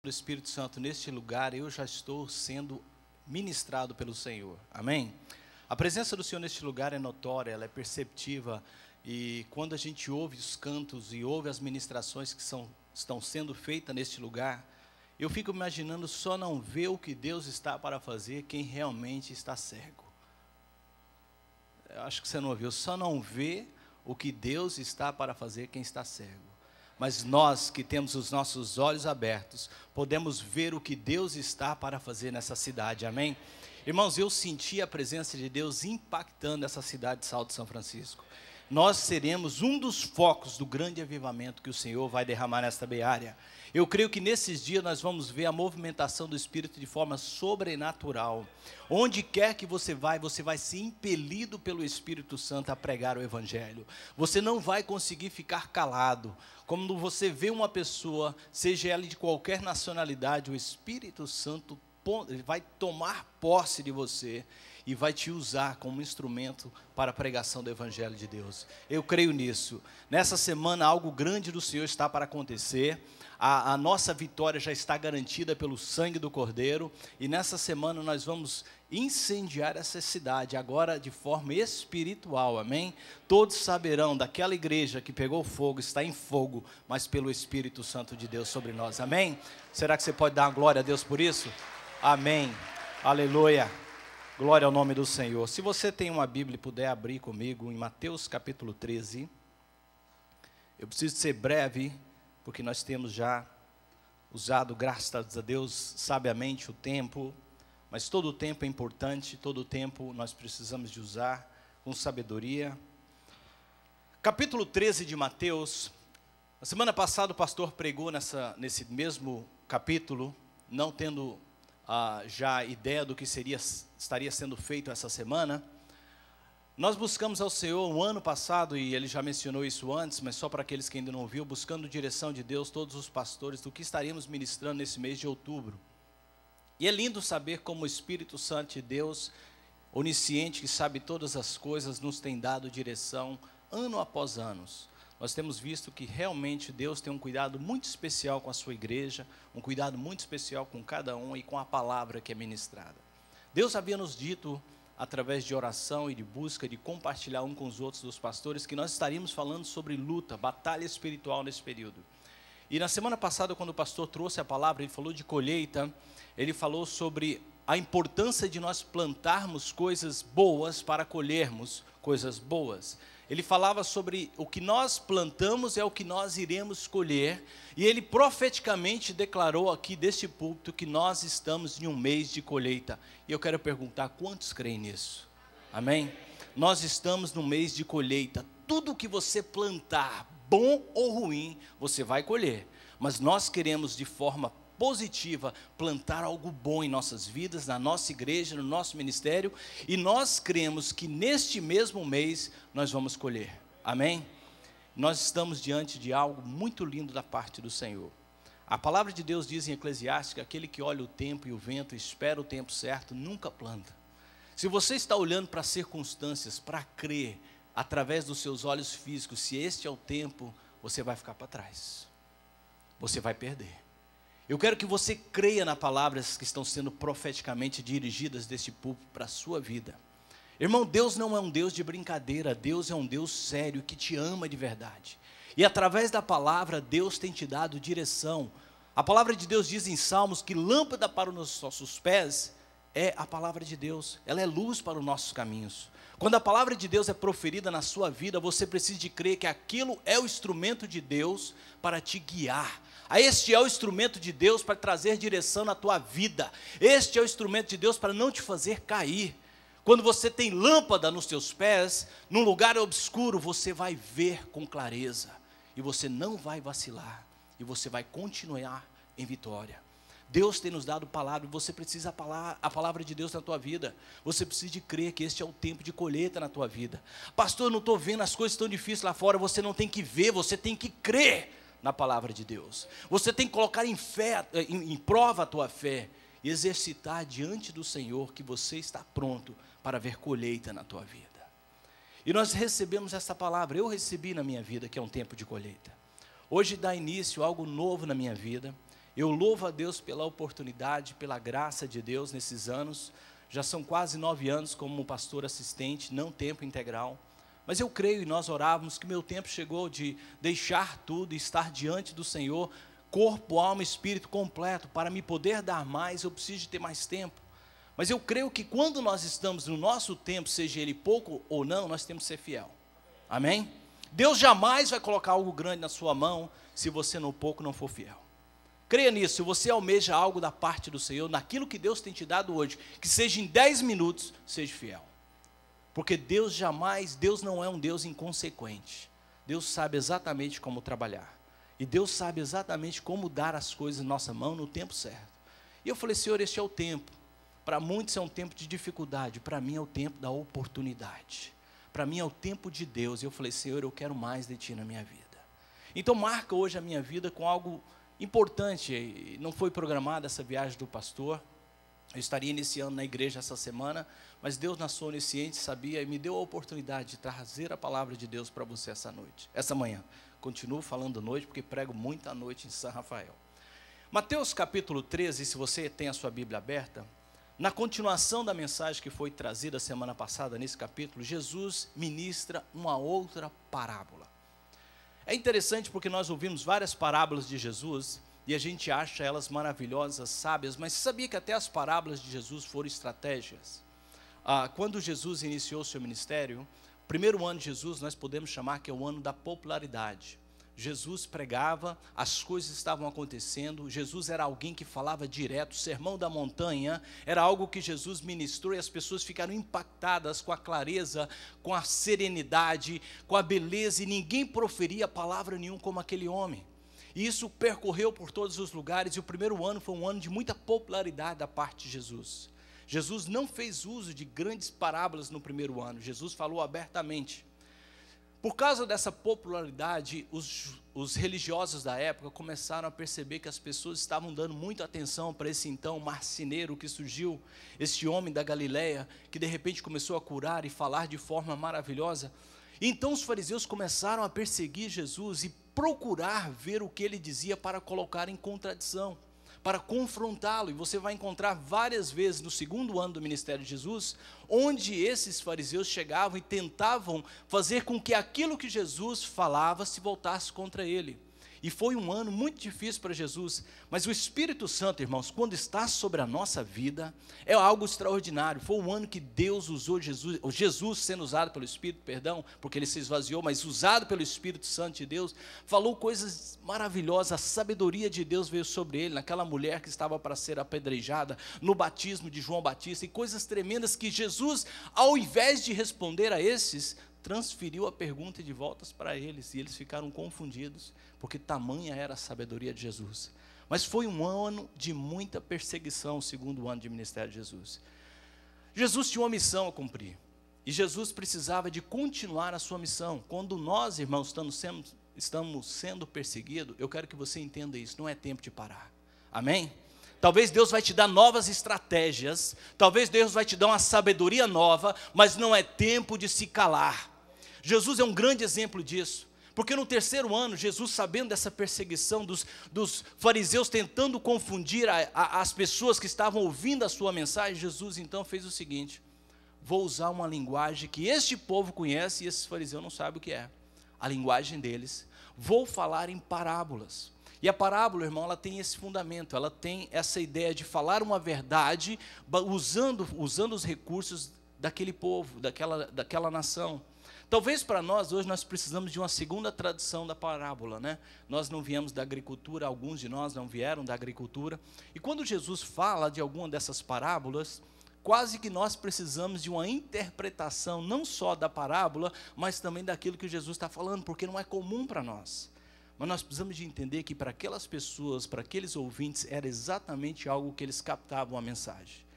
do Espírito Santo neste lugar, eu já estou sendo ministrado pelo Senhor, amém? A presença do Senhor neste lugar é notória, ela é perceptiva, e quando a gente ouve os cantos e ouve as ministrações que estão sendo feitas neste lugar, eu fico imaginando, só não ver o que Deus está para fazer quem realmente está cego. Eu acho que você não ouviu, só não vê o que Deus está para fazer quem está cego. Mas nós que temos os nossos olhos abertos, podemos ver o que Deus está para fazer nessa cidade, amém? Irmãos, eu senti a presença de Deus impactando essa cidade de Salto São Francisco. Nós seremos um dos focos do grande avivamento que o Senhor vai derramar nesta beárea. Eu creio que nesses dias nós vamos ver a movimentação do Espírito de forma sobrenatural. Onde quer que você vai ser impelido pelo Espírito Santo a pregar o Evangelho. Você não vai conseguir ficar calado. Quando você vê uma pessoa, seja ela de qualquer nacionalidade, o Espírito Santo vai tomar posse de você e vai te usar como instrumento para a pregação do Evangelho de Deus. Eu creio nisso. Nessa semana algo grande do Senhor está para acontecer. A nossa vitória já está garantida pelo sangue do Cordeiro, e nessa semana nós vamos incendiar essa cidade, agora de forma espiritual, amém? Todos saberão daquela igreja que pegou fogo, está em fogo, mas pelo Espírito Santo de Deus sobre nós, amém? Será que você pode dar uma glória a Deus por isso? Amém, aleluia, glória ao nome do Senhor. Se você tem uma Bíblia e puder abrir comigo em Mateus capítulo 13, eu preciso ser breve, porque nós temos já usado, graças a Deus, sabiamente o tempo, mas todo o tempo é importante, todo o tempo nós precisamos de usar com sabedoria. Capítulo 13 de Mateus, na semana passada o pastor pregou nesse mesmo capítulo, não tendo já ideia do que estaria sendo feito essa semana. Nós buscamos ao Senhor o ano passado, e ele já mencionou isso antes, mas só para aqueles que ainda não ouviram, buscando direção de Deus, todos os pastores, do que estaríamos ministrando nesse mês de outubro. E é lindo saber como o Espírito Santo de Deus, onisciente, que sabe todas as coisas, nos tem dado direção ano após ano. Nós temos visto que realmente Deus tem um cuidado muito especial com a sua igreja, um cuidado muito especial com cada um e com a palavra que é ministrada. Deus havia nos dito, através de oração e de busca, de compartilhar um com os outros dos pastores, que nós estaríamos falando sobre luta, batalha espiritual nesse período. E na semana passada, quando o pastor trouxe a palavra, ele falou de colheita, ele falou sobre a importância de nós plantarmos coisas boas para colhermos coisas boas. Ele falava sobre o que nós plantamos é o que nós iremos colher, e ele profeticamente declarou aqui deste púlpito que nós estamos em um mês de colheita. E eu quero perguntar, quantos creem nisso? Amém? Nós estamos no mês de colheita. Tudo que você plantar, bom ou ruim, você vai colher. Mas nós queremos de forma positiva, plantar algo bom em nossas vidas, na nossa igreja, no nosso ministério, e nós cremos que neste mesmo mês nós vamos colher, amém? Nós estamos diante de algo muito lindo da parte do Senhor. A palavra de Deus diz em Eclesiastes que aquele que olha o tempo e o vento, espera o tempo certo, nunca planta. Se você está olhando para as circunstâncias, para crer, através dos seus olhos físicos, se este é o tempo, você vai ficar para trás, você vai perder. Eu quero que você creia nas palavras que estão sendo profeticamente dirigidas deste púlpito para a sua vida. Irmão, Deus não é um Deus de brincadeira, Deus é um Deus sério, que te ama de verdade. E através da palavra, Deus tem te dado direção. A palavra de Deus diz em Salmos que lâmpada para os nossos pés é a palavra de Deus, ela é luz para os nossos caminhos. Quando a palavra de Deus é proferida na sua vida, você precisa de crer que aquilo é o instrumento de Deus para te guiar. Este é o instrumento de Deus para trazer direção na tua vida. Este é o instrumento de Deus para não te fazer cair. Quando você tem lâmpada nos teus pés, num lugar obscuro, você vai ver com clareza. E você não vai vacilar. E você vai continuar em vitória. Deus tem nos dado palavra, e você precisa a palavra de Deus na tua vida. Você precisa de crer que este é o tempo de colheita na tua vida. Pastor, eu não estou vendo, as coisas tão difíceis lá fora. Você não tem que ver, você tem que crer na palavra de Deus. Você tem que colocar em prova a tua fé e exercitar diante do Senhor que você está pronto para ver colheita na tua vida. E nós recebemos essa palavra, eu recebi na minha vida que é um tempo de colheita. Hoje dá início a algo novo na minha vida. Eu louvo a Deus pela oportunidade, pela graça de Deus nesses anos. Já são quase 9 anos como pastor assistente, não tempo integral. Mas eu creio, e nós orávamos, que meu tempo chegou de deixar tudo e estar diante do Senhor, corpo, alma e espírito completo. Para me poder dar mais, eu preciso de ter mais tempo. Mas eu creio que quando nós estamos no nosso tempo, seja ele pouco ou não, nós temos que ser fiel. Amém? Deus jamais vai colocar algo grande na sua mão, se você no pouco não for fiel. Creia nisso, se você almeja algo da parte do Senhor, naquilo que Deus tem te dado hoje, que seja em 10 minutos, seja fiel. Porque Deus não é um Deus inconsequente. Deus sabe exatamente como trabalhar. E Deus sabe exatamente como dar as coisas na nossa mão no tempo certo. E eu falei, Senhor, este é o tempo. Para muitos é um tempo de dificuldade, para mim é o tempo da oportunidade. Para mim é o tempo de Deus. E eu falei, Senhor, eu quero mais de Ti na minha vida. Então marca hoje a minha vida com algo importante. Não foi programada essa viagem do pastor. Eu estaria iniciando na igreja essa semana, mas Deus na sua onisciência sabia e me deu a oportunidade de trazer a palavra de Deus para você essa manhã. Continuo falando noite, porque prego muito à noite em São Rafael. Mateus capítulo 13, se você tem a sua Bíblia aberta, na continuação da mensagem que foi trazida semana passada, nesse capítulo, Jesus ministra uma outra parábola. É interessante porque nós ouvimos várias parábolas de Jesus e a gente acha elas maravilhosas, sábias, mas você sabia que até as parábolas de Jesus foram estratégias? Quando Jesus iniciou seu ministério, o primeiro ano de Jesus nós podemos chamar que é o ano da popularidade. Jesus pregava, as coisas estavam acontecendo, Jesus era alguém que falava direto, o sermão da montanha era algo que Jesus ministrou e as pessoas ficaram impactadas com a clareza, com a serenidade, com a beleza, e ninguém proferia palavra nenhuma como aquele homem. E isso percorreu por todos os lugares, e o primeiro ano foi um ano de muita popularidade da parte de Jesus. Jesus não fez uso de grandes parábolas no primeiro ano, Jesus falou abertamente. Por causa dessa popularidade, os religiosos da época começaram a perceber que as pessoas estavam dando muita atenção para esse então marceneiro que surgiu, esse homem da Galileia, que de repente começou a curar e falar de forma maravilhosa. Então os fariseus começaram a perseguir Jesus e procurar ver o que ele dizia para colocar em contradição, para confrontá-lo. E você vai encontrar várias vezes no segundo ano do ministério de Jesus, onde esses fariseus chegavam e tentavam fazer com que aquilo que Jesus falava se voltasse contra ele. E foi um ano muito difícil para Jesus, mas o Espírito Santo, irmãos, quando está sobre a nossa vida, é algo extraordinário. Foi um ano que Deus usou Jesus sendo usado pelo Espírito, porque ele se esvaziou, mas usado pelo Espírito Santo de Deus, falou coisas maravilhosas, a sabedoria de Deus veio sobre ele, naquela mulher que estava para ser apedrejada, no batismo de João Batista, e coisas tremendas que Jesus, ao invés de responder a esses, transferiu a pergunta de voltas para eles, e eles ficaram confundidos, porque tamanha era a sabedoria de Jesus. Mas foi um ano de muita perseguição, o segundo ano de ministério de Jesus. Jesus tinha uma missão a cumprir, e Jesus precisava de continuar a sua missão. Quando nós, irmãos, estamos sendo perseguidos, eu quero que você entenda isso, não é tempo de parar. Amém? Talvez Deus vai te dar novas estratégias, talvez Deus vai te dar uma sabedoria nova, mas não é tempo de se calar. Jesus é um grande exemplo disso, porque no terceiro ano, Jesus, sabendo dessa perseguição dos fariseus tentando confundir as pessoas que estavam ouvindo a sua mensagem, Jesus então fez o seguinte: vou usar uma linguagem que este povo conhece e esses fariseus não sabem o que é, a linguagem deles, vou falar em parábolas. E a parábola, irmão, ela tem esse fundamento, ela tem essa ideia de falar uma verdade usando os recursos daquele povo, daquela nação. Talvez para nós, hoje, nós precisamos de uma segunda tradução da parábola, né? Nós não viemos da agricultura, alguns de nós não vieram da agricultura. E quando Jesus fala de alguma dessas parábolas, quase que nós precisamos de uma interpretação, não só da parábola, mas também daquilo que Jesus está falando, porque não é comum para nós. Mas nós precisamos de entender que para aquelas pessoas, para aqueles ouvintes, era exatamente algo que eles captavam a mensagem.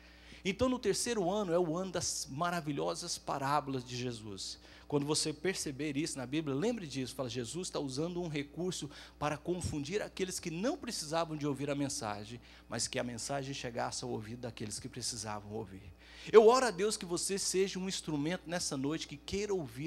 Então, no terceiro ano, é o ano das maravilhosas parábolas de Jesus. Quando você perceber isso na Bíblia, lembre disso, fala, Jesus está usando um recurso para confundir aqueles que não precisavam de ouvir a mensagem, mas que a mensagem chegasse ao ouvido daqueles que precisavam ouvir. Eu oro a Deus que você seja um instrumento nessa noite que queira ouvir